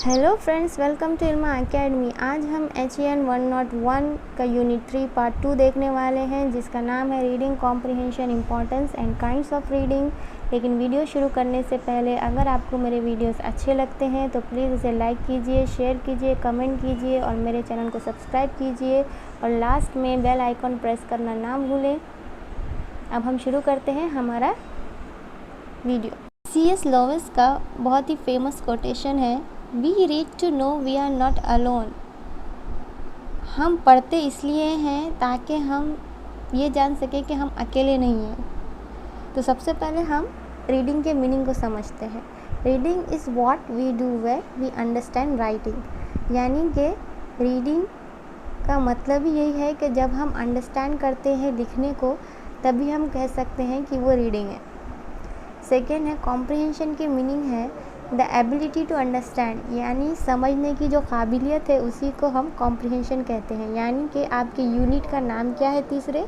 Hello friends, welcome to Ilma academy. आज हम HEN 101 का यूनिट 3 पार्ट 2 देखने वाले हैं, जिसका नाम है reading comprehension importance and kinds of reading. लेकिन वीडियो शुरू करने से पहले अगर आपको मेरे वीडियोस अच्छे लगते हैं तो प्लीज़ इसे लाइक कीजिए, शेयर कीजिए, कमेंट कीजिए और मेरे चैनल को सब्सक्राइब कीजिए और लास्ट में बेल आइकॉन प्रेस करना ना भूलें। अब हम शुरू करते हैं हमारा वीडियो। C.S. लुईस का बहुत ही फेमस कोटेशन है, we read to know we are not alone. हम पढ़ते इसलिए हैं ताकि हम ये जान सकें कि हम अकेले नहीं हैं। तो सबसे पहले हम रीडिंग के मीनिंग को समझते हैं। Reading is what we do when we understand writing. यानी कि रीडिंग का मतलब ही यही है कि जब हम अंडरस्टैंड करते हैं लिखने को, तभी हम कह सकते हैं कि वो रीडिंग है। सेकेंड है कॉम्प्रिहेंशन की मीनिंग है द एबिलिटी टू अंडरस्टैंड, यानी समझने की जो काबिलियत है उसी को हम कॉम्प्रिहेंशन कहते हैं। यानी कि आपके यूनिट का नाम क्या है? तीसरे,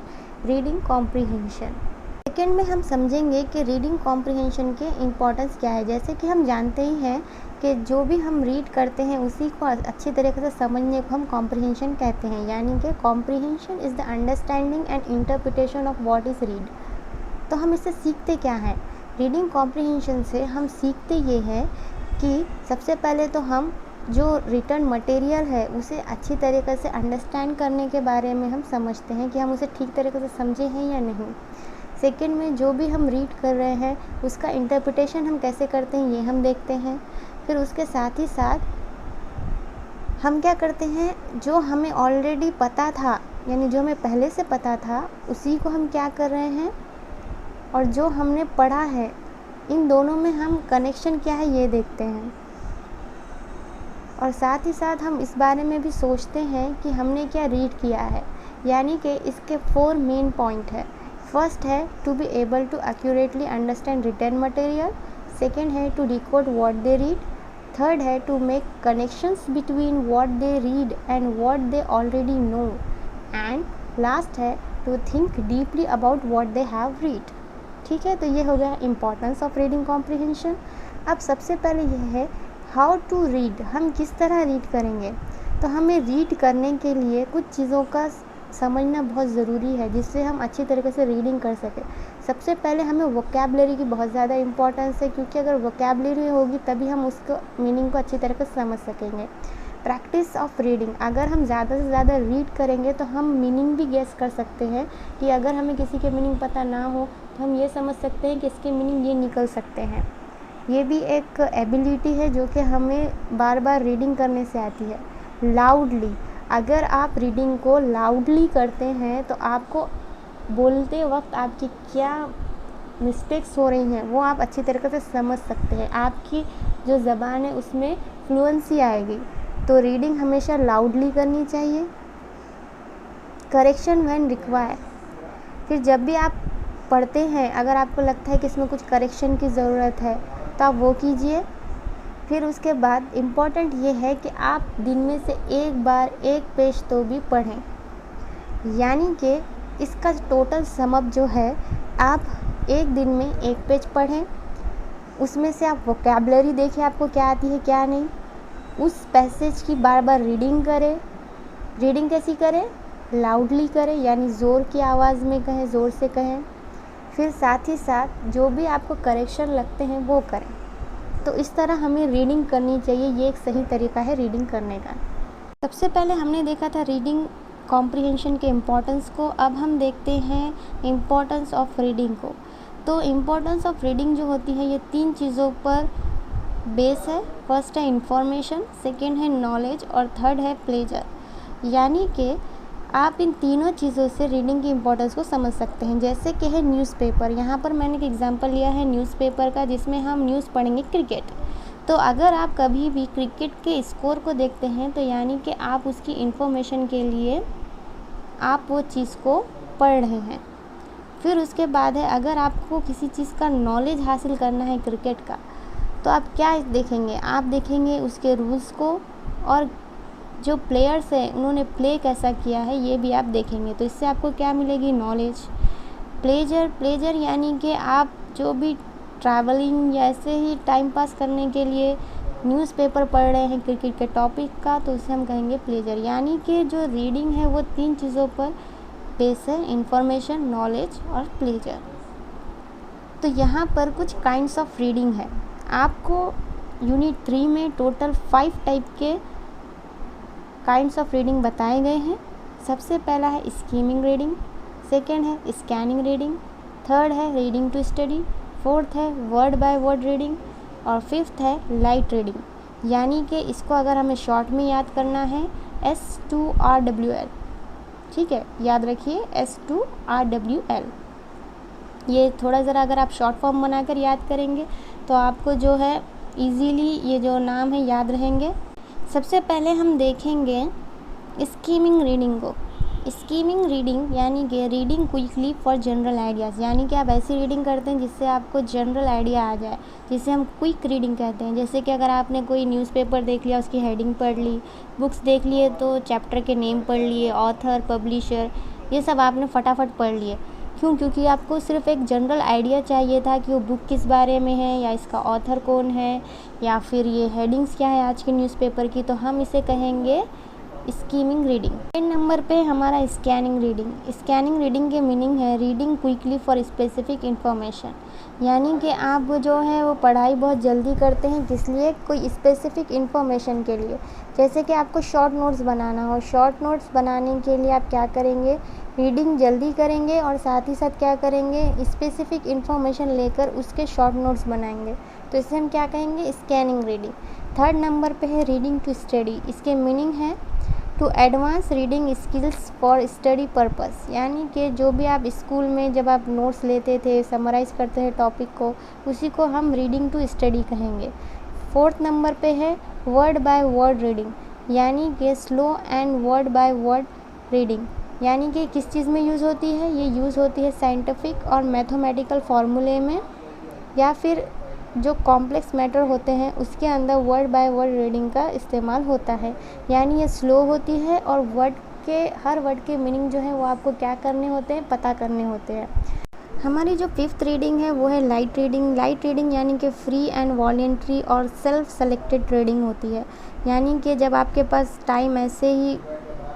रीडिंग कॉम्प्रिहेंशन। सेकेंड में हम समझेंगे कि रीडिंग कॉम्प्रिहेंशन के इम्पोर्टेंस क्या है। जैसे कि हम जानते ही हैं कि जो भी हम रीड करते हैं उसी को अच्छी तरीके से समझने को हम कॉम्प्रिहेंशन कहते हैं। यानी कि comprehension is the understanding and interpretation of what is read. तो हम इससे सीखते क्या हैं? रीडिंग कॉम्प्रिहेंशन से हम सीखते ये हैं कि सबसे पहले तो हम जो रिटन मटेरियल है उसे अच्छी तरीके से अंडरस्टैंड करने के बारे में हम समझते हैं कि हम उसे ठीक तरीके से समझे हैं या नहीं। सेकंड में जो भी हम रीड कर रहे हैं उसका इंटरप्रिटेशन हम कैसे करते हैं ये हम देखते हैं। फिर उसके साथ ही साथ हम क्या करते हैं, जो हमें ऑलरेडी पता था, यानी जो हमें पहले से पता था उसी को हम क्या कर रहे हैं, और जो हमने पढ़ा है इन दोनों में हम कनेक्शन क्या है ये देखते हैं। और साथ ही साथ हम इस बारे में भी सोचते हैं कि हमने क्या रीड किया है। यानी कि इसके 4 मेन पॉइंट है। फर्स्ट है to be able to accurately understand written material. Second है to decode what they read. Third है to make connections between what they read and what they already know. And last है to think deeply about what they have read. ठीक है, तो ये हो गया importance of reading comprehension. अब सबसे पहले यह है हाउ टू रीड, हम किस तरह रीड करेंगे। तो हमें रीड करने के लिए कुछ चीज़ों का समझना बहुत ज़रूरी है जिससे हम अच्छी तरीके से रीडिंग कर सकें। सबसे पहले हमें वोकैबुलरी की बहुत ज़्यादा इम्पोर्टेंस है, क्योंकि अगर वोकैबुलरी होगी तभी हम उसको मीनिंग को अच्छी तरीके से समझ सकेंगे। प्रैक्टिस ऑफ रीडिंग, अगर हम ज़्यादा से ज़्यादा रीड करेंगे तो हम मीनिंग भी गेस कर सकते हैं कि अगर हमें किसी के मीनिंग पता ना हो तो हम ये समझ सकते हैं कि इसके मीनिंग ये निकल सकते हैं। ये भी एक एबिलिटी है जो कि हमें बार बार रीडिंग करने से आती है। लाउडली, अगर आप रीडिंग को लाउडली करते हैं तो आपको बोलते वक्त आपकी क्या मिस्टेक्स हो रही हैं वो आप अच्छी तरीके से समझ सकते हैं। आपकी जो ज़बान है उसमें फ्लुएंसी आएगी। तो रीडिंग हमेशा लाउडली करनी चाहिए। करेक्शन व्हेन रिक्वायर, फिर जब भी आप पढ़ते हैं अगर आपको लगता है कि इसमें कुछ करेक्शन की ज़रूरत है तो आप वो कीजिए। फिर उसके बाद इम्पॉर्टेंट ये है कि आप दिन में से एक बार एक पेज तो भी पढ़ें। यानी कि इसका टोटल समअप जो है, आप एक दिन में एक पेज पढ़ें, उसमें से आप वोकैबुलरी देखें आपको क्या आती है क्या नहीं, उस पैसेज की बार बार रीडिंग करें। रीडिंग कैसी करें? लाउडली करें, यानी ज़ोर की आवाज़ में कहें, ज़ोर से कहें। फिर साथ ही साथ जो भी आपको करेक्शन लगते हैं वो करें। तो इस तरह हमें रीडिंग करनी चाहिए, ये एक सही तरीका है रीडिंग करने का। सबसे पहले हमने देखा था रीडिंग कॉम्प्रिहेंशन के इम्पोर्टेंस को। अब हम देखते हैं इम्पोर्टेंस ऑफ रीडिंग को। तो इम्पोर्टेंस ऑफ रीडिंग जो होती है ये 3 चीज़ों पर बेस है। फर्स्ट है इंफॉर्मेशन, सेकेंड है नॉलेज और थर्ड है प्लेजर। यानी कि आप इन तीनों चीज़ों से रीडिंग की इम्पोर्टेंस को समझ सकते हैं। जैसे कि है न्यूज़पेपर, यहाँ पर मैंने एक एग्जांपल लिया है न्यूज़पेपर का, जिसमें हम न्यूज़ पढ़ेंगे क्रिकेट। तो अगर आप कभी भी क्रिकेट के स्कोर को देखते हैं तो यानी कि आप उसकी इन्फॉर्मेशन के लिए आप वो चीज़ को पढ़ रहे हैं। फिर उसके बाद है अगर आपको किसी चीज़ का नॉलेज हासिल करना है क्रिकेट का, तो आप क्या देखेंगे? आप देखेंगे उसके रूल्स को, और जो प्लेयर्स हैं उन्होंने प्ले कैसा किया है ये भी आप देखेंगे। तो इससे आपको क्या मिलेगी? नॉलेज। प्लेजर यानी कि आप जो भी ट्रैवलिंग या ऐसे ही टाइम पास करने के लिए न्यूज़पेपर पढ़ रहे हैं क्रिकेट के टॉपिक का, तो उसे हम कहेंगे प्लेजर। यानी कि जो रीडिंग है वो 3 चीज़ों पर बेस है, इंफॉर्मेशन, नॉलेज और प्लेजर। तो यहाँ पर कुछ काइंड्स ऑफ रीडिंग है। आपको यूनिट 3 में टोटल 5 टाइप के काइंड्स ऑफ रीडिंग बताए गए हैं। सबसे पहला है स्कीमिंग रीडिंग, सेकेंड है स्कैनिंग रीडिंग, थर्ड है रीडिंग टू स्टडी, फोर्थ है वर्ड बाय वर्ड रीडिंग और फिफ्थ है लाइट रीडिंग। यानी कि इसको अगर हमें शॉर्ट में याद करना है S2RWL, ठीक है, याद रखिए S2RWL। ये थोड़ा ज़रा अगर आप शॉर्ट फॉर्म बनाकर याद करेंगे तो आपको जो है इजीली ये जो नाम है याद रहेंगे। सबसे पहले हम देखेंगे स्कीमिंग रीडिंग को। स्कीमिंग रीडिंग यानी कि reading quickly for general ideas, यानी कि आप ऐसी रीडिंग करते हैं जिससे आपको जनरल आइडिया आ जाए, जिसे हम क्विक रीडिंग कहते हैं। जैसे कि अगर आपने कोई न्यूज़पेपर देख लिया, उसकी हेडिंग पढ़ ली, बुक्स देख लिए तो चैप्टर के नेम पढ़ लिए, ऑथर, पब्लिशर, ये सब आपने फटाफट पढ़ लिए। क्यों? क्योंकि आपको सिर्फ एक जनरल आइडिया चाहिए था कि वो बुक किस बारे में है, या इसका ऑथर कौन है, या फिर ये हेडिंग्स क्या है आज के न्यूज़पेपर की। तो हम इसे कहेंगे स्कीमिंग रीडिंग। सेकंड नंबर पे हमारा स्कैनिंग रीडिंग। स्कैनिंग रीडिंग के मीनिंग है reading quickly for specific information, यानी कि आप जो है वो पढ़ाई बहुत जल्दी करते हैं, किस लिए? कोई स्पेसिफिक इन्फॉर्मेशन के लिए। जैसे कि आपको शॉर्ट नोट्स बनाना हो, शॉर्ट नोट्स बनाने के लिए आप क्या करेंगे? रीडिंग जल्दी करेंगे और साथ ही साथ क्या करेंगे? स्पेसिफिक इन्फॉर्मेशन लेकर उसके शॉर्ट नोट्स बनाएंगे। तो इसे हम क्या कहेंगे? Scanning reading. थर्ड नंबर पे है रीडिंग टू स्टडी। इसके मीनिंग है to advance reading skills for study purpose, यानी कि जो भी आप स्कूल में जब आप नोट्स लेते थे, समराइज़ करते थे टॉपिक को, उसी को हम रीडिंग टू स्टडी कहेंगे। फोर्थ नंबर पे है वर्ड बाय वर्ड रीडिंग, यानी कि slow and word by word reading. यानी कि किस चीज़ में यूज़ होती है? ये यूज़ होती है साइंटिफिक और मैथमेटिकल फार्मूले में, या फिर जो कॉम्प्लेक्स मैटर होते हैं उसके अंदर वर्ड बाय वर्ड रीडिंग का इस्तेमाल होता है। यानी ये स्लो होती है और हर वर्ड के मीनिंग जो है वो आपको क्या करने होते हैं? पता करने होते हैं। हमारी जो फिफ्थ रीडिंग है वो है लाइट रीडिंग। लाइट रीडिंग यानी कि फ्री एंड वॉलेंट्री और सेल्फ सेलेक्टेड रीडिंग होती है। यानी कि जब आपके पास टाइम ऐसे ही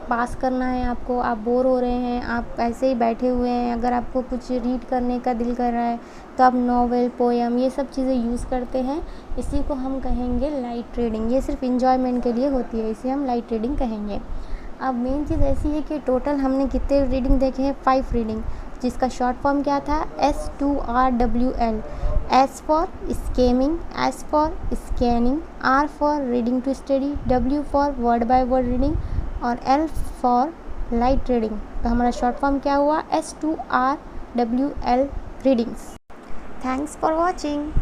पास करना है, आपको, आप बोर हो रहे हैं, आप ऐसे ही बैठे हुए हैं, अगर आपको कुछ रीड करने का दिल कर रहा है तो आप नॉवेल, पोएम, ये सब चीज़ें यूज़ करते हैं। इसी को हम कहेंगे लाइट रीडिंग। ये सिर्फ इंजॉयमेंट के लिए होती है, इसे हम लाइट रीडिंग कहेंगे। अब मेन चीज़ ऐसी है कि टोटल हमने कितने रीडिंग देखे हैं? 5 रीडिंग, जिसका शॉर्ट फॉर्म क्या था? S2RWL। S for skimming, S for scanning, R for reading to study, W for word by word reading और L फॉर लाइट रीडिंग। तो हमारा शॉर्ट फॉर्म क्या हुआ? S2RWL readings. Thanks for watching.